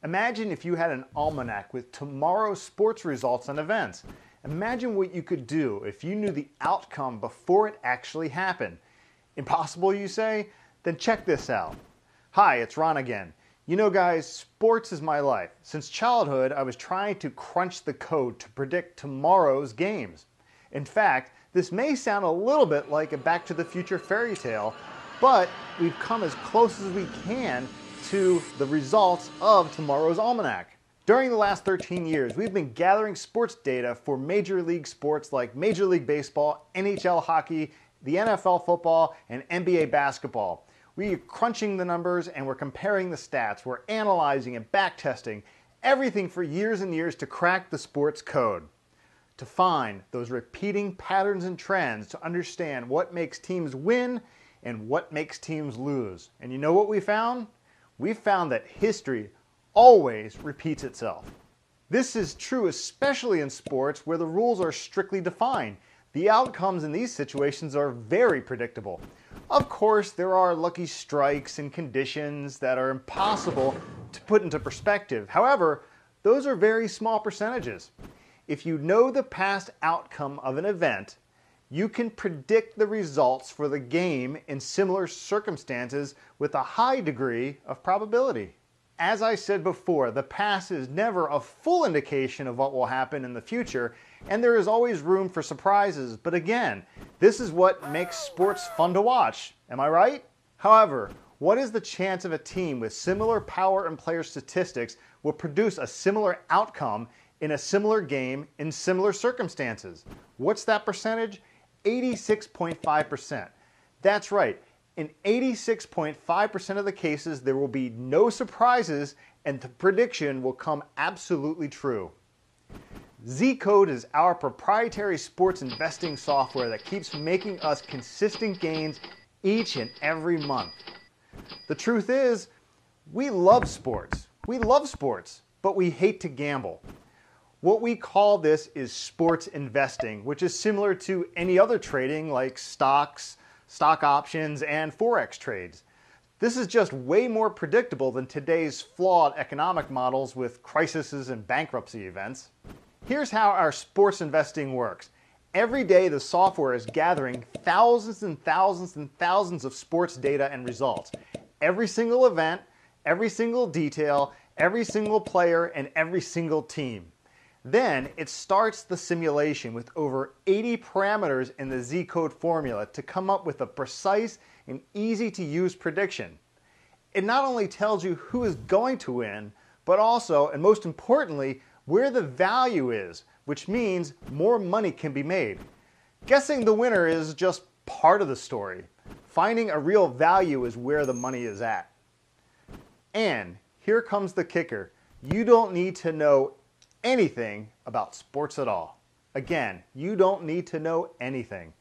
Imagine if you had an almanac with tomorrow's sports results and events. Imagine what you could do if you knew the outcome before it actually happened. Impossible, you say? Then check this out. Hi, it's Ron again. You know guys, sports is my life. Since childhood, I was trying to crunch the code to predict tomorrow's games. In fact, this may sound a little bit like a Back to the Future fairy tale, but we've come as close as we can to the results of tomorrow's almanac. During the last 13 years, we've been gathering sports data for major league sports like Major League Baseball, NHL hockey, the NFL football, and NBA basketball. We're crunching the numbers and we're comparing the stats. We're analyzing and backtesting everything for years and years to crack the sports code. To find those repeating patterns and trends, to understand what makes teams win and what makes teams lose. And you know what we found? We found that history always repeats itself. This is true especially in sports where the rules are strictly defined. The outcomes in these situations are very predictable. Of course, there are lucky strikes and conditions that are impossible to put into perspective. However, those are very small percentages. If you know the past outcome of an event, you can predict the results for the game in similar circumstances with a high degree of probability. As I said before, the past is never a full indication of what will happen in the future, and there is always room for surprises. But again, this is what makes sports fun to watch. Am I right? However, what is the chance of a team with similar power and player statistics will produce a similar outcome in a similar game in similar circumstances? What's that percentage? 86.5%. That's right. In 86.5% of the cases, there will be no surprises and the prediction will come absolutely true. Z-Code is our proprietary sports investing software that keeps making us consistent gains each and every month. The truth is, we love sports. We love sports, but we hate to gamble. What we call this is sports investing, which is similar to any other trading like stocks, stock options, and Forex trades. This is just way more predictable than today's flawed economic models with crises and bankruptcy events. Here's how our sports investing works. Every day the software is gathering thousands and thousands and thousands of sports data and results. Every single event, every single detail, every single player, and every single team. Then it starts the simulation with over 80 parameters in the Z-Code formula to come up with a precise and easy to use prediction. It not only tells you who is going to win, but also, and most importantly, where the value is, which means more money can be made. Guessing the winner is just part of the story. Finding a real value is where the money is at. And here comes the kicker. You don't need to know anything about sports at all. Again, you don't need to know anything.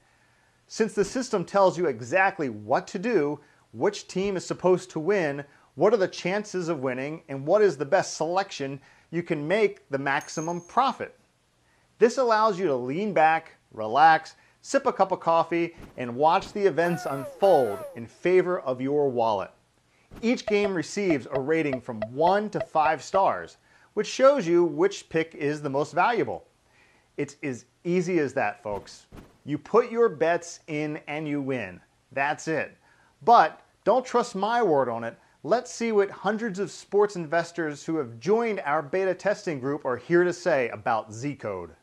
Since the system tells you exactly what to do, which team is supposed to win, what are the chances of winning, and what is the best selection, you can make the maximum profit. This allows you to lean back, relax, sip a cup of coffee, and watch the events unfold in favor of your wallet. Each game receives a rating from 1 to 5 stars, which shows you which pick is the most valuable. It's as easy as that, folks. You put your bets in and you win. That's it. But don't trust my word on it. Let's see what hundreds of sports investors who have joined our beta testing group are here to say about Z-Code.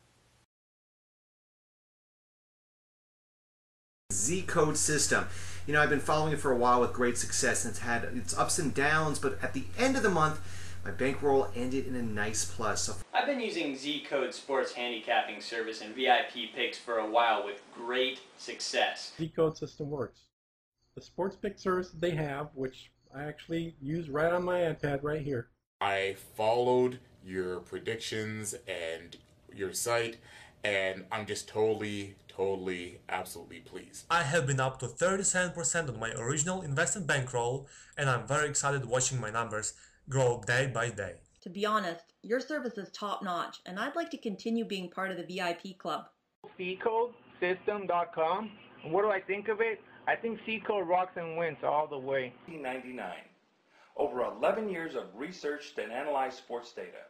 Z-Code system. You know, I've been following it for a while with great success, and it's had its ups and downs, but at the end of the month, my bankroll ended in a nice plus. So I've been using Z-Code sports handicapping service and VIP picks for a while with great success. Z-Code system works. The sports pick service that they have, which I actually use right on my iPad right here. I followed your predictions and your site, and I'm just totally, absolutely pleased. I have been up to 37% on my original invested bankroll, and I'm very excited watching my numbers grow day by day. To be honest, your service is top-notch, and I'd like to continue being part of the VIP club. ZCodesystem.com. What do I think of it? I think Z-Code rocks and wins all the way. $99. over 11 years of research to analyze sports data.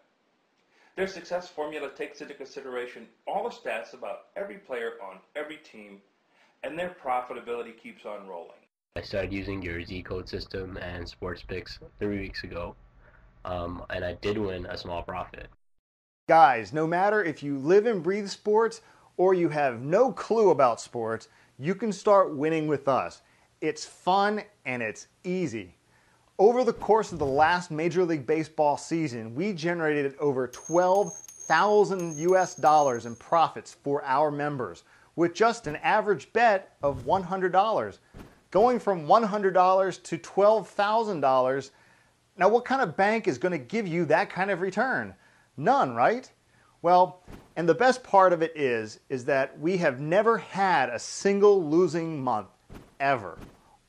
Their success formula takes into consideration all the stats about every player on every team, and their profitability keeps on rolling. I started using your Z-Code system and Sports Picks 3 weeks ago, and I did win a small profit. Guys, no matter if you live and breathe sports or you have no clue about sports, you can start winning with us. It's fun and it's easy. Over the course of the last Major League Baseball season, we generated over $12,000 US in profits for our members with just an average bet of $100. Going from $100 to $12,000, now what kind of bank is going to give you that kind of return? None, right? Well, and the best part of it is that we have never had a single losing month, ever.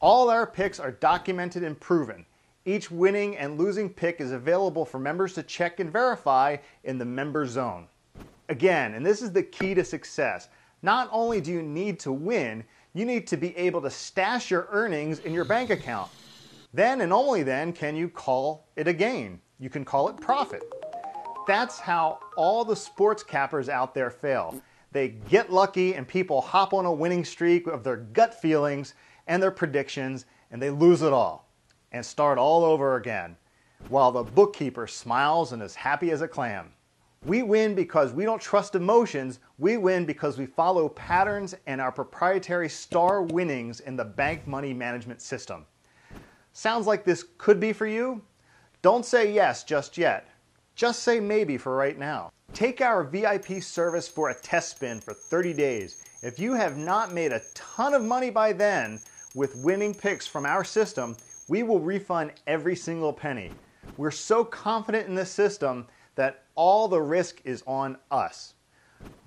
All our picks are documented and proven. Each winning and losing pick is available for members to check and verify in the member zone. Again, and this is the key to success, not only do you need to win, you need to be able to stash your earnings in your bank account. Then and only then can you call it a gain. You can call it profit. That's how all the sports cappers out there fail. They get lucky and people hop on a winning streak of their gut feelings and their predictions, and they lose it all and start all over again, while the bookkeeper smiles and is happy as a clam. We win because we don't trust emotions. We win because we follow patterns and our proprietary star winnings in the bank money management system. Sounds like this could be for you? Don't say yes just yet. Just say maybe for right now. Take our VIP service for a test spin for 30 days. If you have not made a ton of money by then with winning picks from our system, we will refund every single penny. We're so confident in this system that all the risk is on us.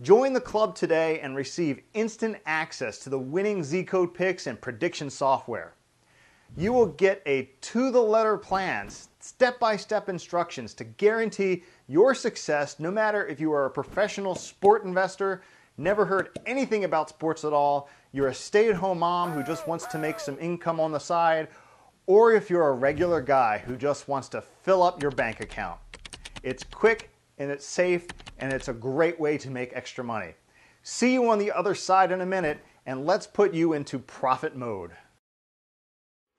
Join the club today and receive instant access to the winning Z-Code picks and prediction software. You will get a to-the-letter plan, step-by-step instructions to guarantee your success no matter if you are a professional sport investor, never heard anything about sports at all, you're a stay-at-home mom who just wants to make some income on the side, or if you're a regular guy who just wants to fill up your bank account. It's quick and it's safe and it's a great way to make extra money. See you on the other side in a minute, and let's put you into profit mode.